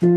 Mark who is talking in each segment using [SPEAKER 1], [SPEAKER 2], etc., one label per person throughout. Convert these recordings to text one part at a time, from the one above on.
[SPEAKER 1] They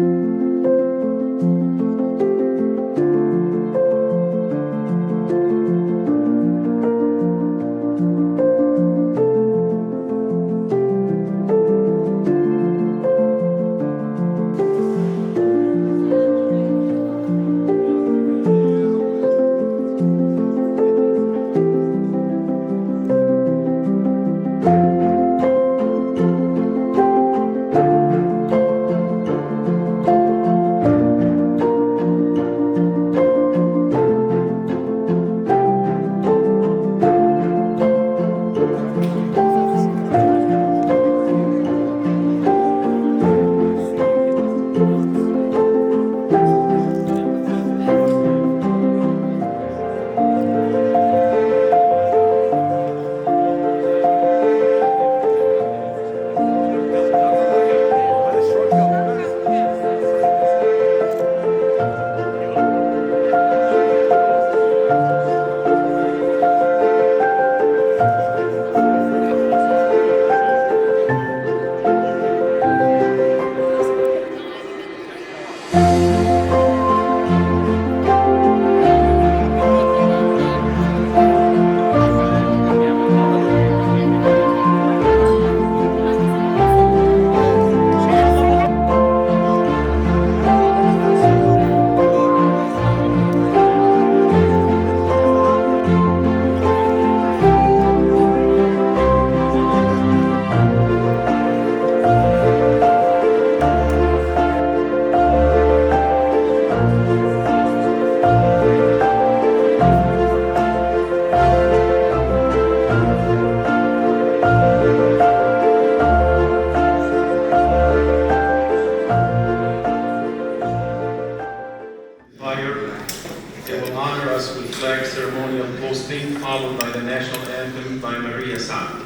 [SPEAKER 1] will honor us with flag ceremonial posting, followed by the national anthem by Maria Saad.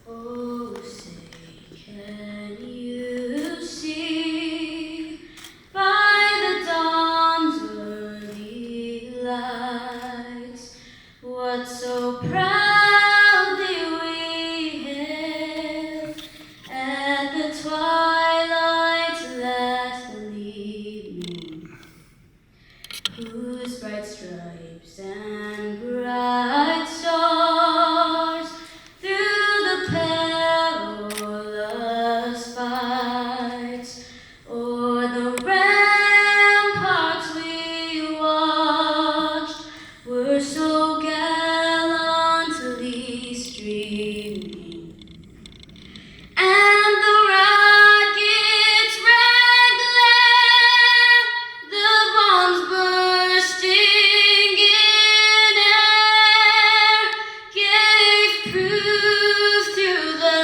[SPEAKER 2] Oh, say, can you see by the dawn's early lights what so proudly we hailed at the twilight's last gleaming, whose bright stripes and bright stars through the perilous fights o'er the ramparts we watched were so gallantly streaming, and the rocket's red glare, the bombs bursting in air, gave proof through the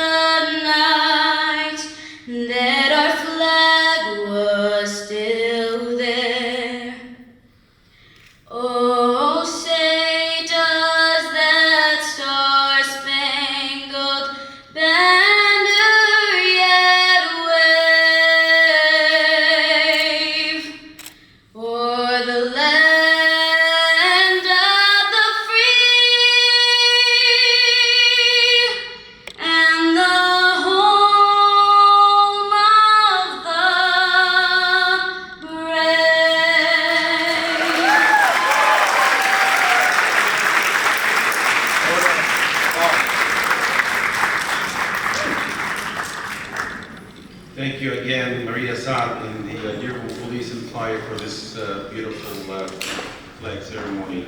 [SPEAKER 2] night that our flag was still there. Oh, say does that star-spangled banner yet wave o'er the land of the free and the home of the brave?
[SPEAKER 1] Thank you again, Maria Saad and the Dearborn Police and Fire for this beautiful flag ceremony.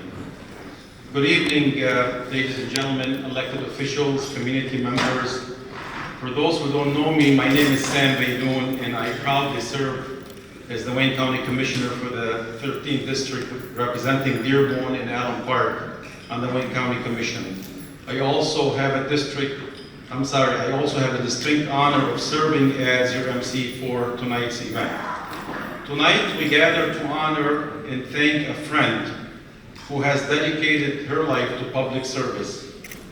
[SPEAKER 1] Good evening, ladies and gentlemen, elected officials, community members. For those who don't know me, my name is Sam Beydoun, and I proudly serve as the Wayne County Commissioner for the 13th District, representing Dearborn and Allen Park on the Wayne County Commission. I also have a distinct honor of serving as your MC for tonight's event. Tonight, we gather to honor and thank a friend who has dedicated her life to public service,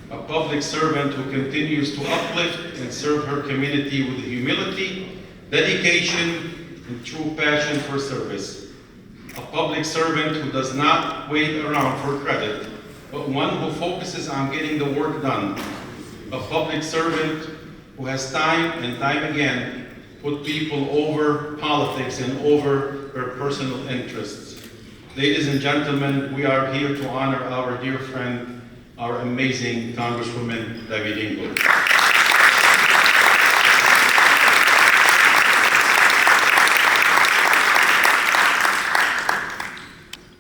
[SPEAKER 1] a public servant who continues to uplift and serve her community with humility, dedication, and true passion for service. A public servant who does not wait around for credit, but one who focuses on getting the work done. A public servant who has time and time again put people over politics and over their personal interests. Ladies and gentlemen, we are here to honor our dear friend, our amazing Congresswoman Debbie Dingell.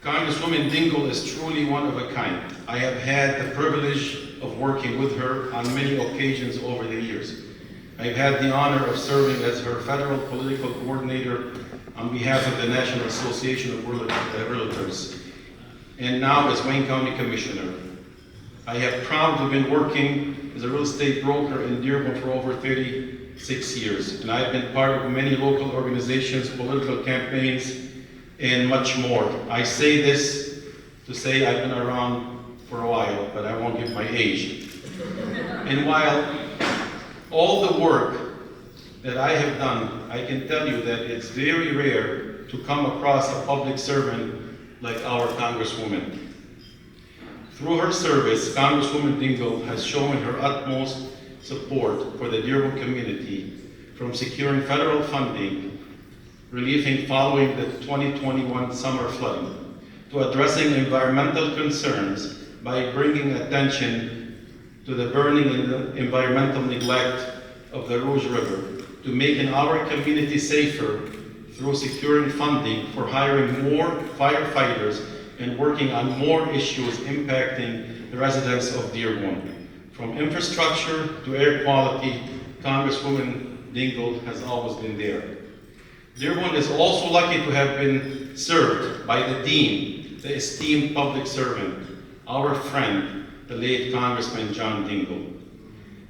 [SPEAKER 1] Congresswoman Dingell is truly one of a kind. I have had the privilege of working with her on many occasions over the years. I've had the honor of serving as her federal political coordinator on behalf of the National Association of Realtors, and now as Wayne County Commissioner. I have proudly been working as a real estate broker in Dearborn for over 36 years, and I've been part of many local organizations, political campaigns, and much more. I say this to say I've been around for a while, but I won't give my age. And while all the work that I have done, I can tell you that it's very rare to come across a public servant like our Congresswoman. Through her service, Congresswoman Dingell has shown her utmost support for the Dearborn community, from securing federal funding, relieving following the 2021 summer flooding, to addressing environmental concerns by bringing attention to the burning and environmental neglect of the Rouge River, to making our community safer through securing funding for hiring more firefighters and working on more issues impacting the residents of Dearborn. From infrastructure to air quality, Congresswoman Dingell has always been there. Dearborn is also lucky to have been served by the Dean, the esteemed public servant, our friend, the late Congressman John Dingell.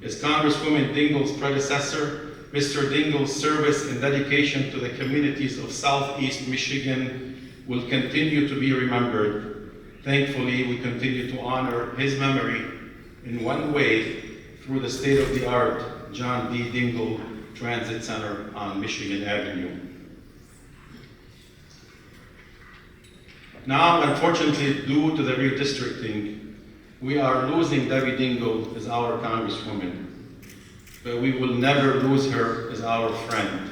[SPEAKER 1] As Congresswoman Dingell's predecessor, Mr. Dingell's service and dedication to the communities of Southeast Michigan will continue to be remembered. Thankfully, we continue to honor his memory in one way through the state-of-the-art John D. Dingell Transit Center on Michigan Avenue. Now, unfortunately, due to the redistricting, we are losing Debbie Dingell as our Congresswoman, but we will never lose her as our friend.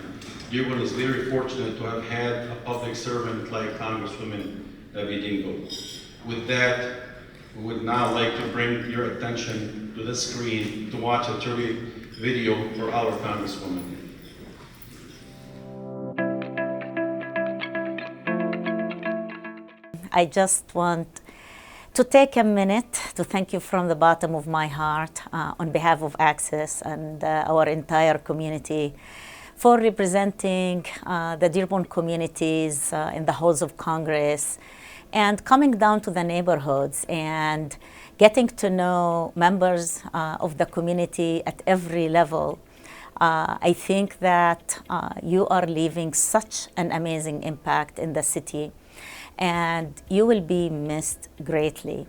[SPEAKER 1] Dearborn is very fortunate to have had a public servant like Congresswoman Debbie Dingell. With that, we would now like to bring your attention to the screen to watch a tribute video for our Congresswoman.
[SPEAKER 3] I just want to take a minute to thank you from the bottom of my heart on behalf of Access and our entire community for representing the Dearborn communities in the halls of Congress and coming down to the neighborhoods and getting to know members of the community at every level. I think that you are leaving such an amazing impact in the city, and you will be missed greatly.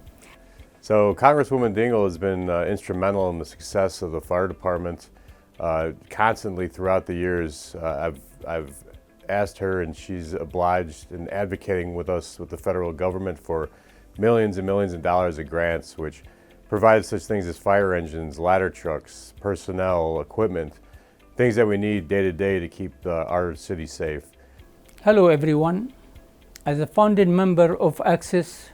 [SPEAKER 4] So Congresswoman Dingell has been instrumental in the success of the fire department. Constantly throughout the years, I've asked her, and she's obliged in advocating with us, with the federal government, for millions and millions of dollars of grants, which provide such things as fire engines, ladder trucks, personnel, equipment, things that we need day to day to keep our city safe.
[SPEAKER 5] Hello everyone. As a founding member of Access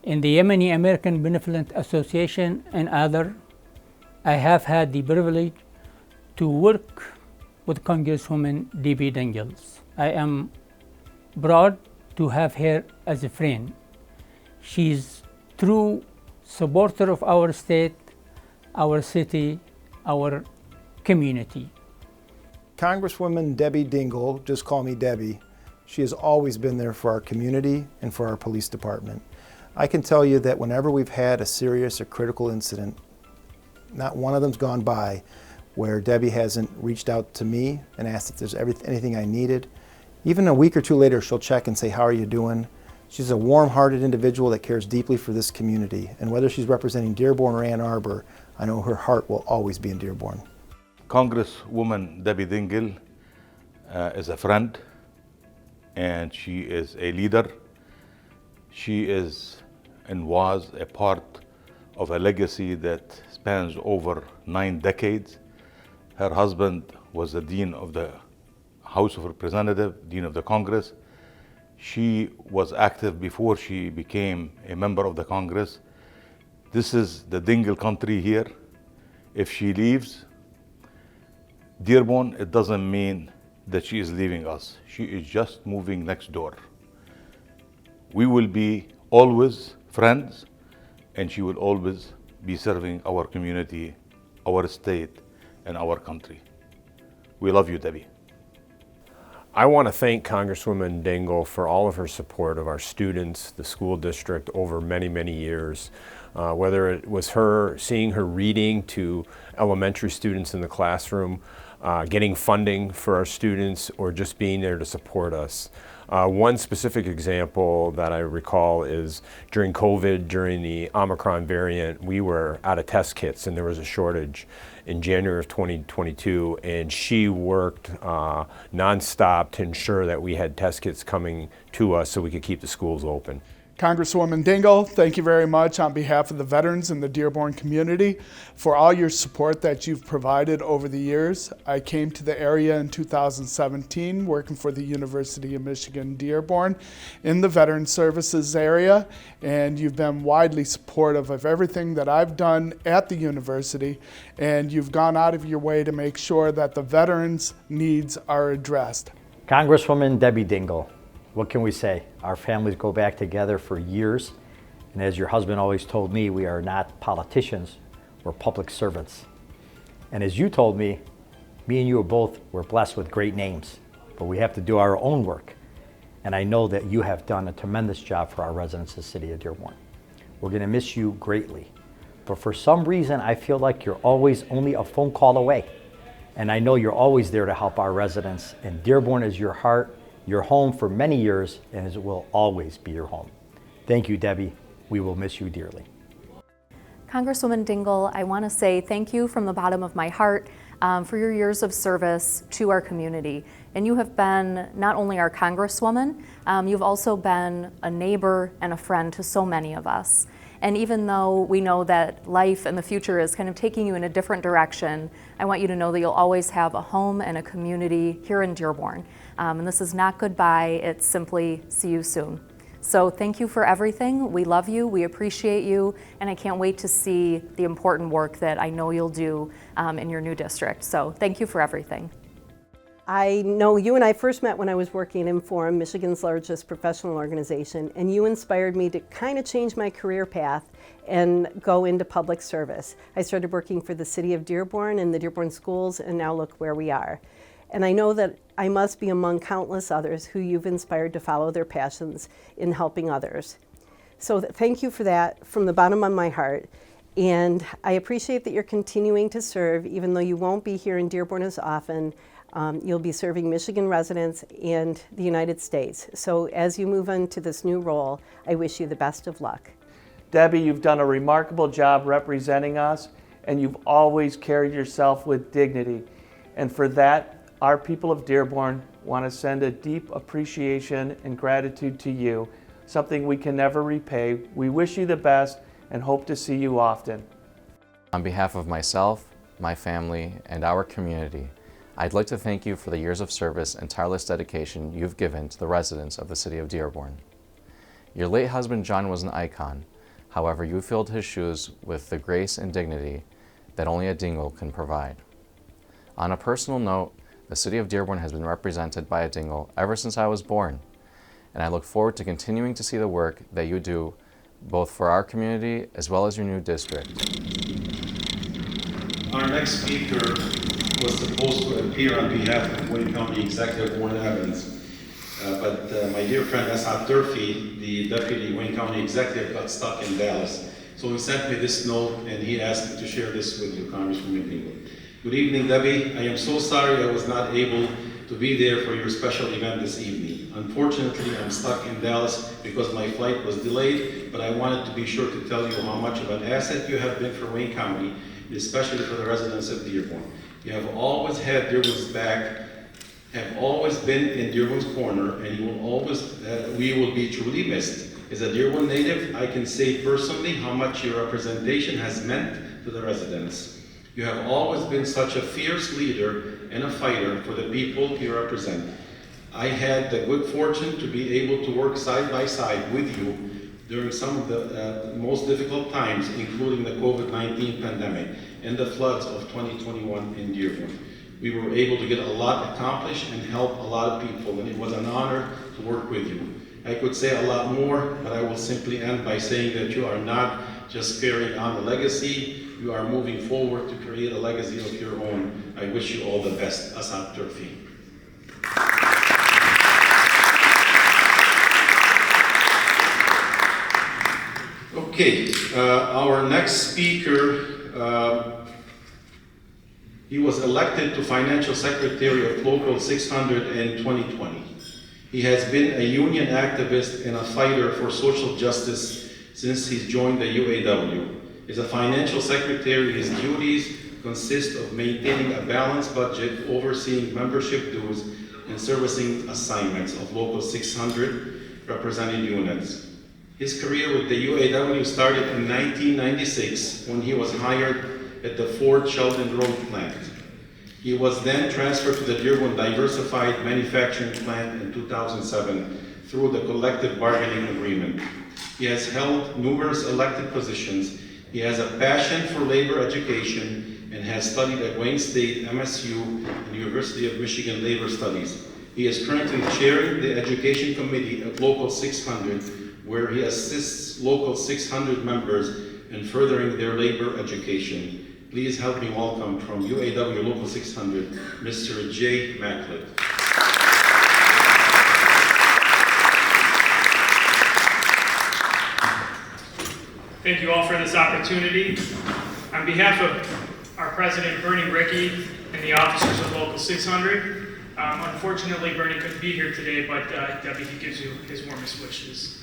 [SPEAKER 5] in the Yemeni American Benevolent Association and other, I have had the privilege to work with Congresswoman Debbie Dingell. I am proud to have her as a friend. She's true supporter of our state, our city, our community.
[SPEAKER 6] Congresswoman Debbie Dingell, just call me Debbie, she has always been there for our community and for our police department. I can tell you that whenever we've had a serious or critical incident, not one of them's gone by where Debbie hasn't reached out to me and asked if there's anything I needed. Even a week or two later, she'll check and say, how are you doing? She's a warm-hearted individual that cares deeply for this community. And whether she's representing Dearborn or Ann Arbor, I know her heart will always be in Dearborn.
[SPEAKER 7] Congresswoman Debbie Dingell is a friend, and she is a leader. She is and was a part of a legacy that spans over 9 decades. Her husband was the Dean of the House of Representatives, Dean of the Congress. She was active before she became a member of the Congress. This is the Dingell country here. If she leaves Dearborn, it doesn't mean that she is leaving us. She is just moving next door. We will be always friends, and she will always be serving our community, our state, and our country. We love you, Debbie.
[SPEAKER 4] I want to thank Congresswoman Dingell for all of her support of our students, the school district, over many, many years. Whether it was her seeing her reading to elementary students in the classroom, getting funding for our students, or just being there to support us. One specific example that I recall is during COVID, during the Omicron variant, we were out of test kits and there was a shortage in January of 2022, and she worked nonstop to ensure that we had test kits coming to us so we could keep the schools open.
[SPEAKER 8] Congresswoman Dingell, thank you very much on behalf of the veterans in the Dearborn community for all your support that you've provided over the years. I came to the area in 2017 working for the University of Michigan Dearborn in the Veteran Services area, and you've been widely supportive of everything that I've done at the university, and you've gone out of your way to make sure that the veterans' needs are addressed.
[SPEAKER 9] Congresswoman Debbie Dingell, what can we say? Our families go back together for years, and as your husband always told me, we are not politicians, we're public servants. And as you told me and you were blessed with great names, but we have to do our own work. And I know that you have done a tremendous job for our residents of the city of Dearborn. We're gonna miss you greatly, but for some reason, I feel like you're always only a phone call away. And I know you're always there to help our residents, and Dearborn is your heart, your home for many years, and it will always be your home. Thank you, Debbie. We will miss you dearly.
[SPEAKER 10] Congresswoman Dingell, I want to say thank you from the bottom of my heart for your years of service to our community. And you have been not only our Congresswoman, you've also been a neighbor and a friend to so many of us. And even though we know that life and the future is kind of taking you in a different direction, I want you to know that you'll always have a home and a community here in Dearborn. And this is not goodbye, it's simply see you soon. So thank you for everything. We love you, we appreciate you, and I can't wait to see the important work that I know you'll do in your new district. So thank you for everything.
[SPEAKER 11] I know you and I first met when I was working in Inform, Michigan's largest professional organization, and you inspired me to kind of change my career path and go into public service. I started working for the city of Dearborn and the Dearborn schools, and now look where we are. And I know that I must be among countless others who you've inspired to follow their passions in helping others. So thank you for that from the bottom of my heart. And I appreciate that you're continuing to serve, even though you won't be here in Dearborn as often. You'll be serving Michigan residents and the United States. So as you move into this new role, I wish you the best of luck.
[SPEAKER 12] Debbie, you've done a remarkable job representing us, and you've always carried yourself with dignity. And for that, our people of Dearborn want to send a deep appreciation and gratitude to you, something we can never repay. We wish you the best and hope to see you often.
[SPEAKER 13] On behalf of myself, my family, and our community, I'd like to thank you for the years of service and tireless dedication you've given to the residents of the city of Dearborn. Your late husband John was an icon. However, you filled his shoes with the grace and dignity that only a Dingell can provide. On a personal note, the city of Dearborn has been represented by a Dingell ever since I was born, and I look forward to continuing to see the work that you do both for our community as well as your new district.
[SPEAKER 1] Our next speaker was supposed to appear on behalf of Wayne County Executive Warren Evans, but my dear friend Asad Durfee, the Deputy Wayne County Executive, got stuck in Dallas. So he sent me this note and he asked me to share this with you, Congresswoman Dingell. Good evening, Debbie. I am so sorry I was not able to be there for your special event this evening. Unfortunately, I'm stuck in Dallas because my flight was delayed, but I wanted to be sure to tell you how much of an asset you have been for Wayne County, especially for the residents of Dearborn. You have always had Dearborn's back, have always been in Dearborn's corner, and you will always, we will be truly missed. As a Dearborn native, I can say personally how much your representation has meant to the residents. You have always been such a fierce leader and a fighter for the people you represent. I had the good fortune to be able to work side by side with you during some of the most difficult times, including the COVID-19 pandemic and the floods of 2021 in Dearborn. We were able to get a lot accomplished and help a lot of people, and it was an honor to work with you. I could say a lot more, but I will simply end by saying that you are not just carrying on the legacy, you are moving forward to create a legacy of your own. I wish you all the best. Asad Turfi. Okay, our next speaker, he was elected to Financial Secretary of Local 600 in 2020. He has been a union activist and a fighter for social justice since he's joined the UAW. As a financial secretary, his duties consist of maintaining a balanced budget, overseeing membership dues, and servicing assignments of Local 600 represented units. His career with the UAW started in 1996 when he was hired at the Ford Sheldon Road plant. He was then transferred to the Dearborn Diversified Manufacturing Plant in 2007 through the collective bargaining agreement. He has held numerous elected positions. He has a passion for labor education and has studied at Wayne State, MSU, and University of Michigan Labor Studies. He is currently chairing the Education Committee at Local 600, where he assists Local 600 members in furthering their labor education. Please help me welcome from UAW Local 600, Mr. Jay Macklett.
[SPEAKER 14] Thank you all for this opportunity. On behalf of our President, Bernie Rickey, and the officers of Local 600, unfortunately, Bernie couldn't be here today, but Debbie, he gives you his warmest wishes.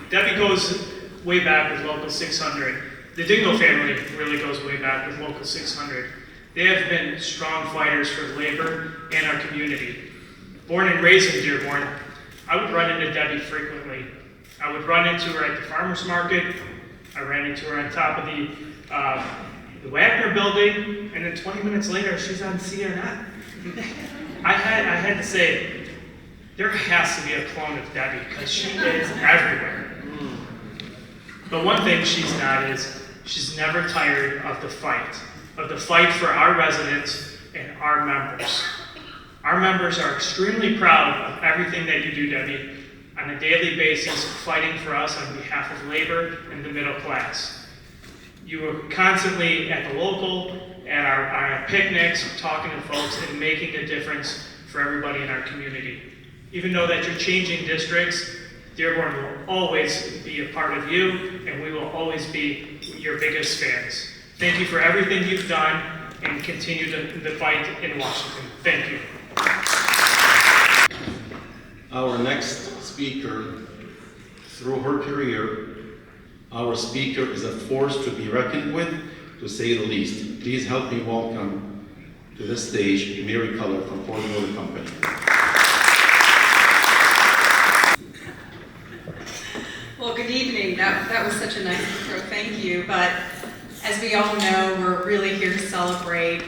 [SPEAKER 14] Debbie goes way back with Local 600. The Dingell family really goes way back with Local 600. They have been strong fighters for labor and our community. Born and raised in Dearborn, I would run into Debbie frequently. I would run into her at the farmer's market. I ran into her on top of the Wagner building, and then 20 minutes later, she's on CNN. I had to say, there has to be a clone of Debbie, because she is everywhere. But one thing she's not is, she's never tired of the fight for our residents and our members. Our members are extremely proud of everything that you do, Debbie, on a daily basis, fighting for us on behalf of labor and the middle class. You are constantly at the local, at our picnics, talking to folks and making a difference for everybody in our community. Even though that you're changing districts, Dearborn will always be a part of you, and we will always be your biggest fans. Thank you for everything you've done, and continue the fight in Washington. Thank you.
[SPEAKER 1] Our next speaker, through her career, our speaker is a force to be reckoned with, to say the least. Please help me welcome to the stage Mary Culler from Ford Motor Company.
[SPEAKER 15] Well, good evening. That was such a nice intro, thank you. But as we all know, we're really here to celebrate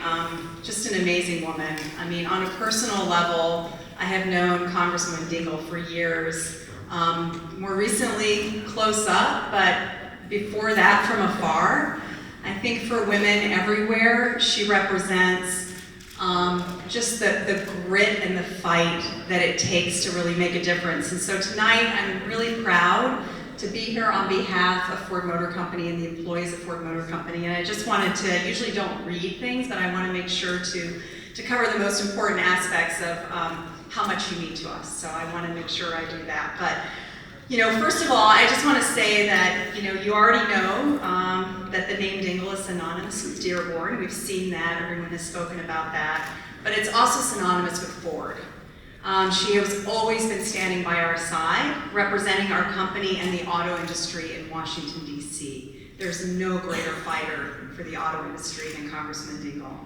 [SPEAKER 15] just an amazing woman. I mean, on a personal level, I have known Congresswoman Dingell for years. More recently, close up, but before that, from afar. I think for women everywhere, she represents just the grit and the fight that it takes to really make a difference. And so tonight, I'm really proud to be here on behalf of Ford Motor Company and the employees of Ford Motor Company. And I just wanted to, usually don't read things, but I want to make sure to cover the most important aspects of how much you mean to us. So I want to make sure I do that. But, you know, first of all, I just want to say that, you know, you already know that the name Dingell is synonymous with Dearborn. We've seen that, everyone has spoken about that. But it's also synonymous with Ford. She has always been standing by our side, representing our company and the auto industry in Washington, D.C. There's no greater fighter for the auto industry than Congresswoman Dingell.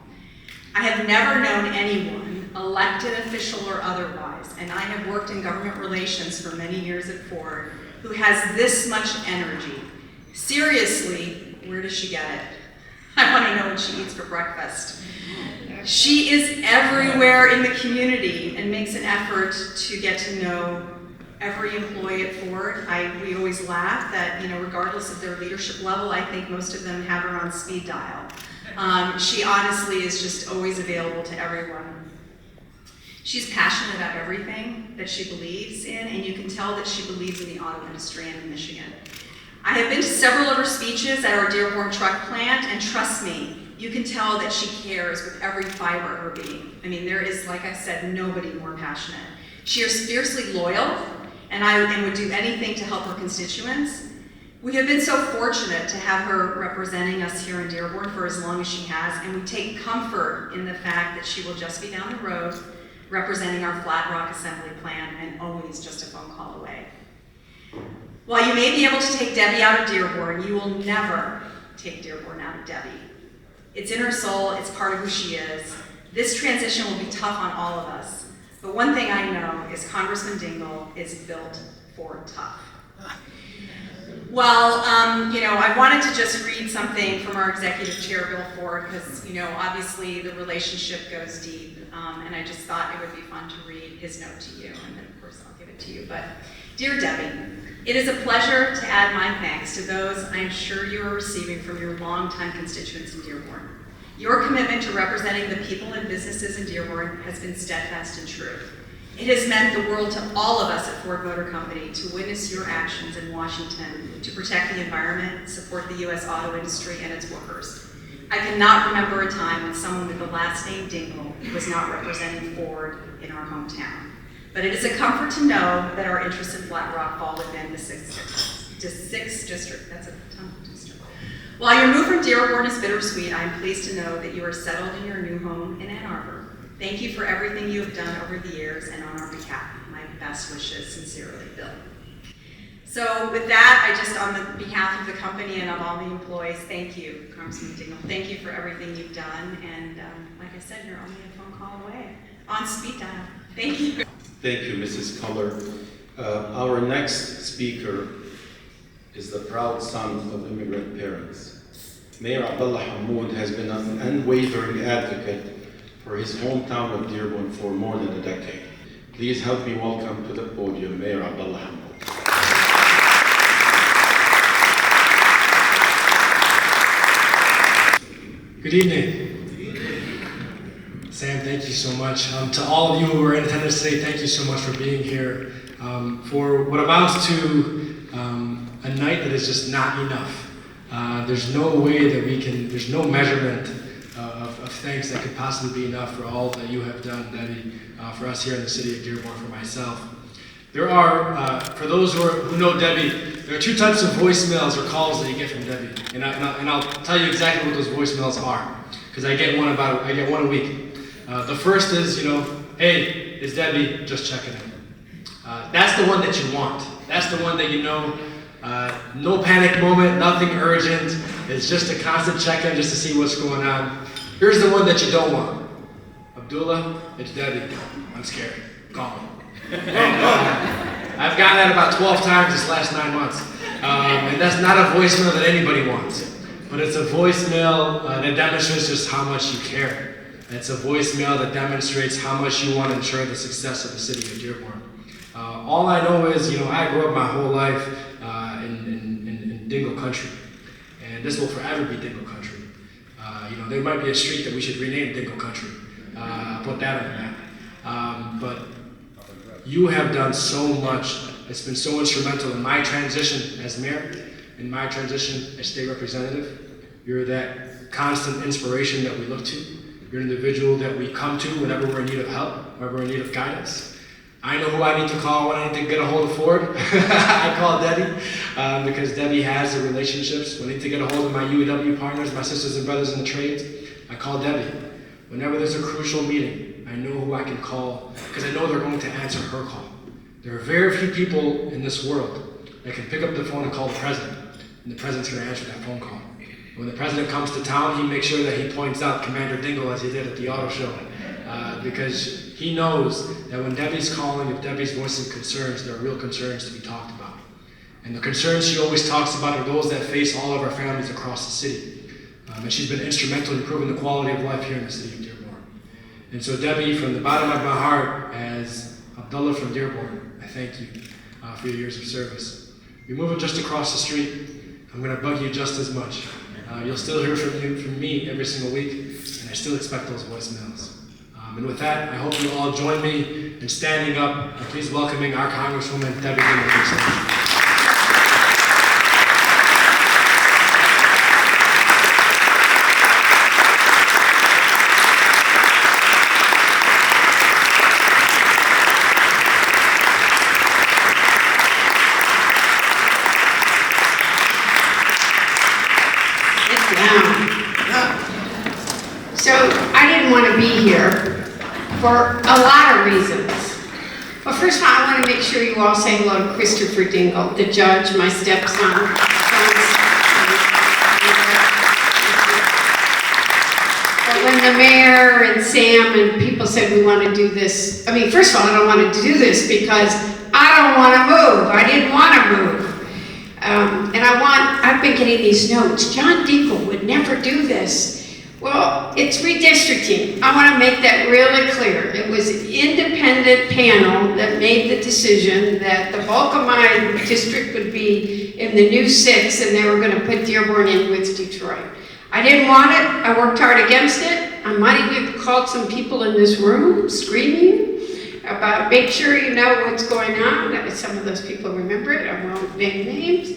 [SPEAKER 15] I have never known anyone, elected official or otherwise, and I have worked in government relations for many years at Ford, who has this much energy. Seriously, where does she get it? I want to know what she eats for breakfast. She is everywhere in the community and makes an effort to get to know every employee at Ford. We always laugh that, regardless of their leadership level, I think most of them have her on speed dial. She honestly is just always available to everyone. She's passionate about everything that she believes in, and you can tell that she believes in the auto industry and in Michigan. I have been to several of her speeches at our Dearborn truck plant, and trust me, you can tell that she cares with every fiber of her being. I mean, there is, like I said, nobody more passionate. She is fiercely loyal, and would do anything to help her constituents. We have been so fortunate to have her representing us here in Dearborn for as long as she has, and we take comfort in the fact that she will just be down the road representing our Flat Rock assembly plant and always just a phone call away. While you may be able to take Debbie out of Dearborn, you will never take Dearborn out of Debbie. It's in her soul, it's part of who she is. This transition will be tough on all of us, but one thing I know is Congressman Dingell is built for tough. Well, I wanted to just read something from our executive chair, Bill Ford, because, obviously the relationship goes deep, and I just thought it would be fun to read his note to you, and then of course I'll give it to you. But, dear Debbie, it is a pleasure to add my thanks to those I'm sure you are receiving from your longtime constituents in Dearborn. Your commitment to representing the people and businesses in Dearborn has been steadfast and true. It has meant the world to all of us at Ford Motor Company to witness your actions in Washington to protect the environment, support the U.S. auto industry and its workers. I cannot remember a time when someone with the last name Dingell was not representing Ford in our hometown. But it is a comfort to know that our interests in Flat Rock fall within the 6th district. That's a ton of district. While your move from Dearborn is bittersweet, I am pleased to know that you are settled in your new home in Ann Arbor. Thank you for everything you have done over the years, and on our behalf, my best wishes, sincerely, Bill. So with that, I just, on the behalf of the company and of all the employees, thank you, Congressman Dingell. Thank you for everything you've done, and like I said, you're only a phone call away, on speed dial. Thank you.
[SPEAKER 1] Thank you, Mrs. Culler. Our next speaker is the proud son of immigrant parents. Mayor Abdullah Hammoud has been an unwavering advocate for his hometown of Dearborn for more than a decade. Please help me welcome to the podium Mayor Abdullah Hammoud.
[SPEAKER 16] Good evening. Sam, thank you so much. To all of you who are in attendance today, thank you so much for being here for what amounts to a night that is just not enough. There's no way that there's no measurement of thanks that could possibly be enough for all that you have done, Debbie, for us here in the city of Dearborn, for myself. There are, for those who know Debbie, there are two types of voicemails or calls that you get from Debbie, and I'll tell you exactly what those voicemails are, because I get one a week. The first is, hey, it's Debbie, just checking in. That's the one that you want. That's the one that no panic moment, nothing urgent. It's just a constant check-in just to see what's going on. Here's the one that you don't want. Abdullah, it's Debbie. I'm scared. Call me. I've gotten that about 12 times this last 9 months. And that's not a voicemail that anybody wants. But it's a voicemail that demonstrates just how much you care. It's a voicemail that demonstrates how much you want to ensure the success of the city of Dearborn. All I know is, I grew up my whole life in Dingell country. And this will forever be Dingell country. There might be a street that we should rename Dingell country. Put that on the map. But you have done so much. It's been so instrumental in my transition as mayor, in my transition as state representative. You're that constant inspiration that we look to. You're an individual that we come to whenever we're in need of help, whenever we're in need of guidance. I know who I need to call when I need to get a hold of Ford. I call Debbie because Debbie has the relationships. When I need to get a hold of my UAW partners, my sisters and brothers in the trades, I call Debbie. Whenever there's a crucial meeting, I know who I can call, because I know they're going to answer her call. There are very few people in this world that can pick up the phone and call the president, and the president's going to answer that phone call. When the president comes to town, he makes sure that he points out Commander Dingell as he did at the auto show, because he knows that when Debbie's calling, if Debbie's voicing concerns, there are real concerns to be talked about. And the concerns she always talks about are those that face all of our families across the city. And she's been instrumental in improving the quality of life here in the city of Dearborn. And so Debbie, from the bottom of my heart, as Abdullah from Dearborn, I thank you for your years of service. You're moving just across the street. I'm going to bug you just as much. You'll still hear from me every single week, and I still expect those voicemails. And with that, I hope you all join me in standing up and please welcoming our Congresswoman, Debbie Dingell.
[SPEAKER 17] So I didn't want to be here for a lot of reasons. Well, first of all, I want to make sure you all say hello to Christopher Dingell, the judge, my stepson. But when the mayor and Sam and people said we want to do this, I mean, first of all, I don't want to do this because I don't want to move. I didn't want to move. And I've been getting these notes. John Dingell would never do this. Well, it's redistricting. I want to make that really clear. It was an independent panel that made the decision that the bulk of my district would be in the new 6, and they were going to put Dearborn in with Detroit. I didn't want it. I worked hard against it. I might even called some people in this room screaming about make sure you know what's going on. Some of those people remember it. I won't name names.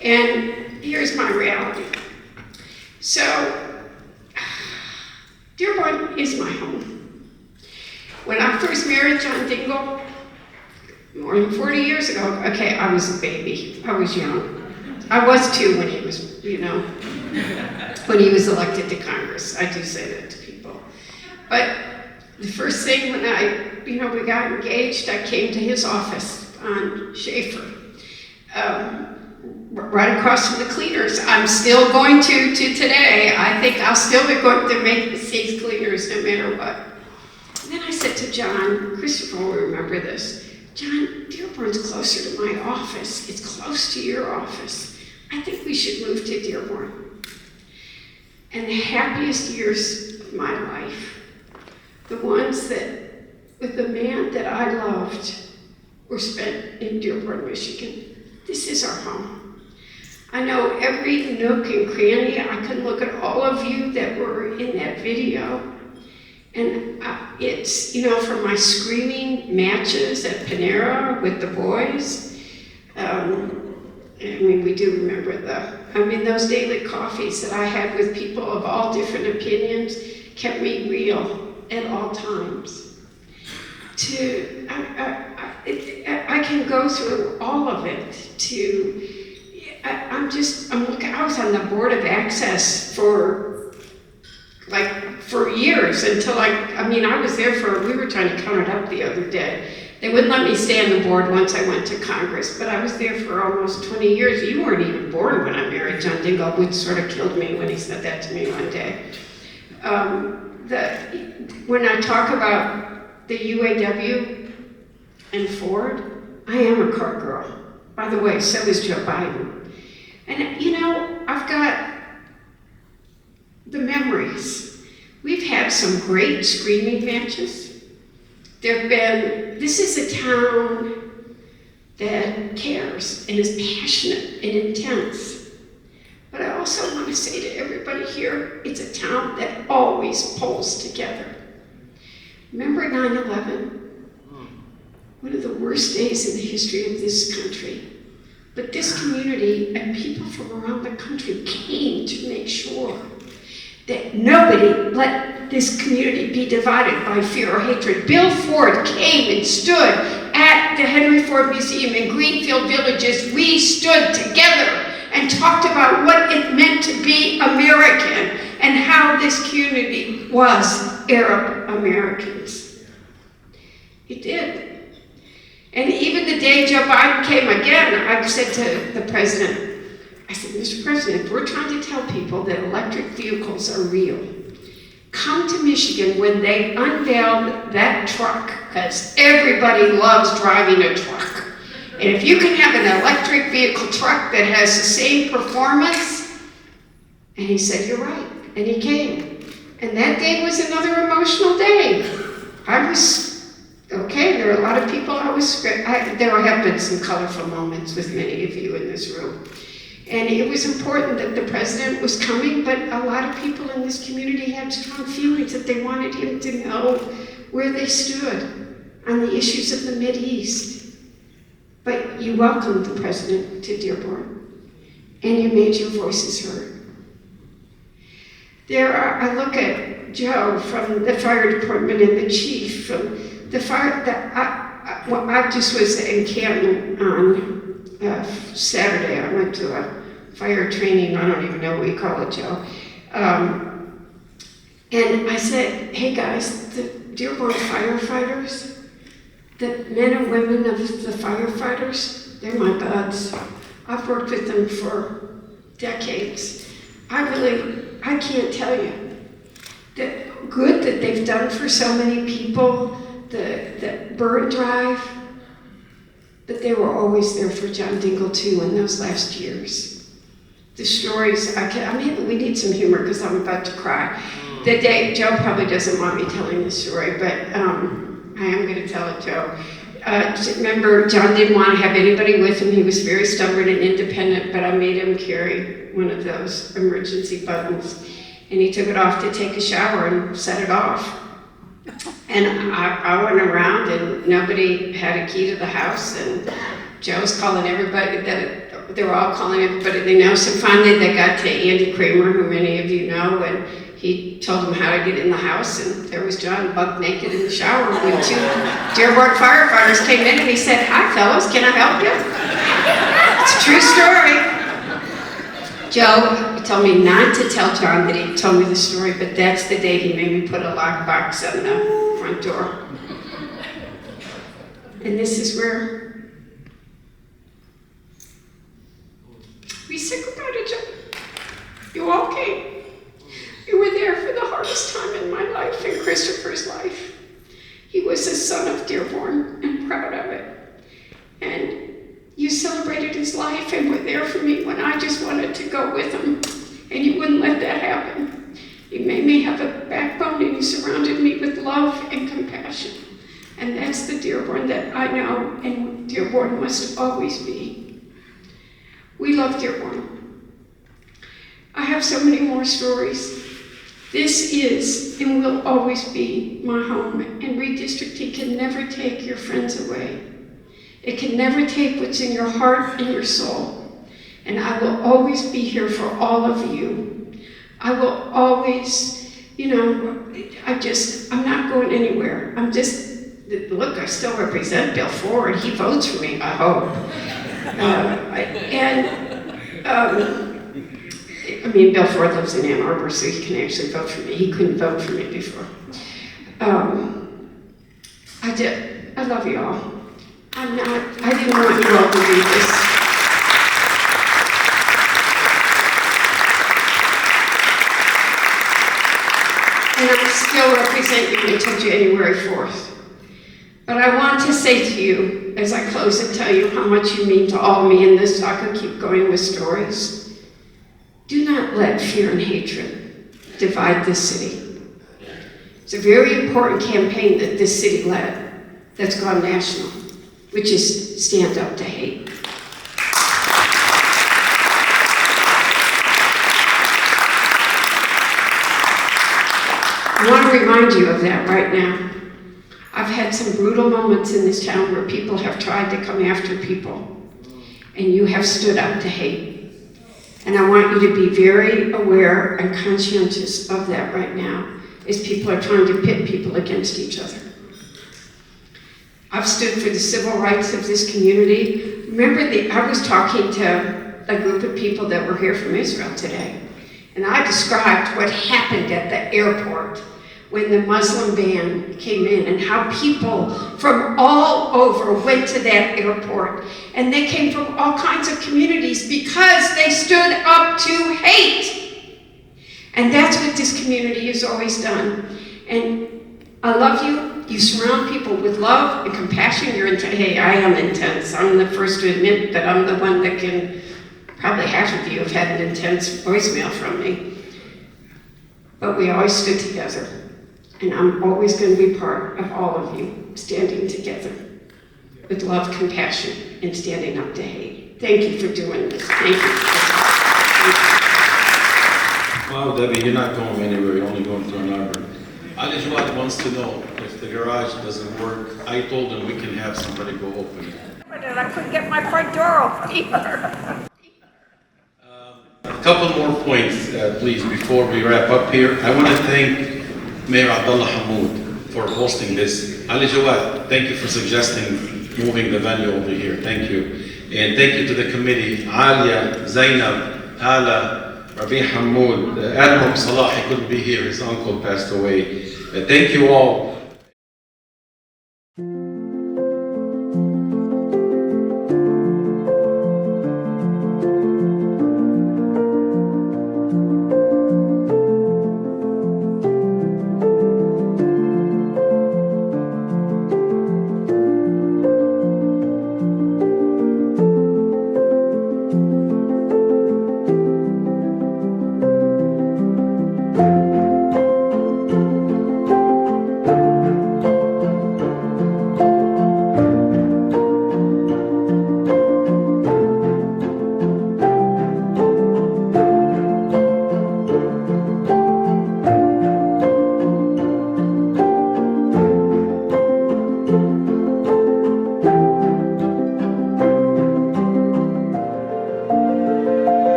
[SPEAKER 17] And here's my reality. So, Dearborn is my home. When I first married John Dingell, more than 40 years ago, okay, I was a baby. I was young. I was too when he was, when he was elected to Congress. I do say that to people. But the first thing when we got engaged, I came to his office on Schaefer, right across from the cleaners. I'm still going to today. I think I'll still be going to make the six cleaners no matter what. And then I said to John, Christopher will remember this, John, Dearborn's closer to my office. It's close to your office. I think we should move to Dearborn. And the happiest years of my life, the ones that, with the man that I loved, were spent in Dearborn, Michigan. This is our home. I know every nook and cranny. I can look at all of you that were in that video. And it's, from my screaming matches at Panera with the boys. We do remember those daily coffees that I had with people of all different opinions kept me real at all times. I can go through all of it I was on the board of access for years until I was there we were trying to count it up the other day. They wouldn't let me stay on the board once I went to Congress, but I was there for almost 20 years. You weren't even born when I married John Dingell, which sort of killed me when he said that to me one day. When I talk about the UAW and Ford, I am a car girl. By the way, so is Joe Biden. And I've got the memories. We've had some great screaming matches. This is a town that cares and is passionate and intense. But I also want to say to everybody here, it's a town that always pulls together. Remember 9/11? One of the worst days in the history of this country. But this community and people from around the country came to make sure that nobody let this community be divided by fear or hatred. Bill Ford came and stood at the Henry Ford Museum in Greenfield Villages. We stood together and talked about what it meant to be American and how this community was Arab Americans. He did. And even the day Joe Biden came again, I said to the president, I said, Mr. President, if we're trying to tell people that electric vehicles are real, come to Michigan when they unveiled that truck, because everybody loves driving a truck. And if you can have an electric vehicle truck that has the same performance, and he said, you're right, and he came. And that day was another emotional day. I was, okay, there are a lot of people there have been some colorful moments with many of you in this room. And it was important that the president was coming, but a lot of people in this community had strong feelings that they wanted him to know where they stood on the issues of the Mideast. But you welcomed the president to Dearborn, and you made your voices heard. I look at Joe from the fire department and the chief from the fire. I just was in Canton on Saturday. I went to a fire training. I don't even know what you call it, Joe. And I said, hey guys, the Dearborn firefighters, the men and women of the firefighters, they're my buds. I've worked with them for decades. I can't tell you the good that they've done for so many people, the bird drive, but they were always there for John Dingell too in those last years. The stories, we need some humor because I'm about to cry. The day, Joe probably doesn't want me telling this story, but I am going to tell it, Joe. Remember, John didn't want to have anybody with him. He was very stubborn and independent, but I made him carry one of those emergency buttons. And he took it off to take a shower and set it off. And I went around and nobody had a key to the house, and Joe's calling everybody, they were all calling everybody they know. So finally they got to Andy Kramer, who many of you know, and he told them how to get in the house, and there was John buck naked in the shower when 2 Dearborn firefighters came in, and he said, hi fellas, can I help you? It's a true story. Joe told me not to tell John that he told me the story, but that's the day he made me put a lockbox on the front door. And this is where we said goodbye to Joe. You all came. You were there for the hardest time in my life and Christopher's life. He was a son of Dearborn and proud of it. And you celebrated his life and were there for me when I just wanted to go with him. And you wouldn't let that happen. You made me have a backbone, and you surrounded me with love and compassion. And that's the Dearborn that I know and Dearborn must always be. We love Dearborn. I have so many more stories. This is and will always be my home, and redistricting can never take your friends away. It can never take what's in your heart and your soul. And I will always be here for all of you. I will always, I'm not going anywhere. Look, I still represent Bill Ford. He votes for me, I hope. Bill Ford lives in Ann Arbor, so he can actually vote for me. He couldn't vote for me before. I love you all. I didn't want you all to read this. And I still represent you until January 4th. But I want to say to you, as I close, and tell you how much you mean to all of me in this, so I could keep going with stories. Do not let fear and hatred divide this city. It's a very important campaign that this city led that's gone national, which is Stand Up to Hate. I want to remind you of that right now. I've had some brutal moments in this town where people have tried to come after people, and you have stood up to hate. And I want you to be very aware and conscientious of that right now, as people are trying to pit people against each other. I've stood for the civil rights of this community. Remember, I was talking to a group of people that were here from Israel today, and I described what happened at the airport when the Muslim ban came in and how people from all over went to that airport. And they came from all kinds of communities because they stood up to hate. And that's what this community has always done. And I love you. You surround people with love and compassion. You're hey, I am intense. I'm the first to admit that I'm the one that can, probably half of you have had an intense voicemail from me. But we always stood together. And I'm always going to be part of all of you standing together with love, compassion, and standing up to hate. Thank you for doing this. Thank you.
[SPEAKER 1] Wow, Debbie, you're not going anywhere. You're only going to Ann Arbor. Ali Jawad wants to know if the garage doesn't work. I told him we can have somebody go open it.
[SPEAKER 17] I couldn't get my front door open either.
[SPEAKER 1] A couple more points, please, before we wrap up here. I want to thank Mayor Abdullah Hamoud for hosting this. Ali Jawad, thank you for suggesting moving the venue over here. Thank you. And thank you to the committee, Alia, Zainab, Hala, Rabi Hamoud, Admiral Salah, he couldn't be here, his uncle passed away. Thank you all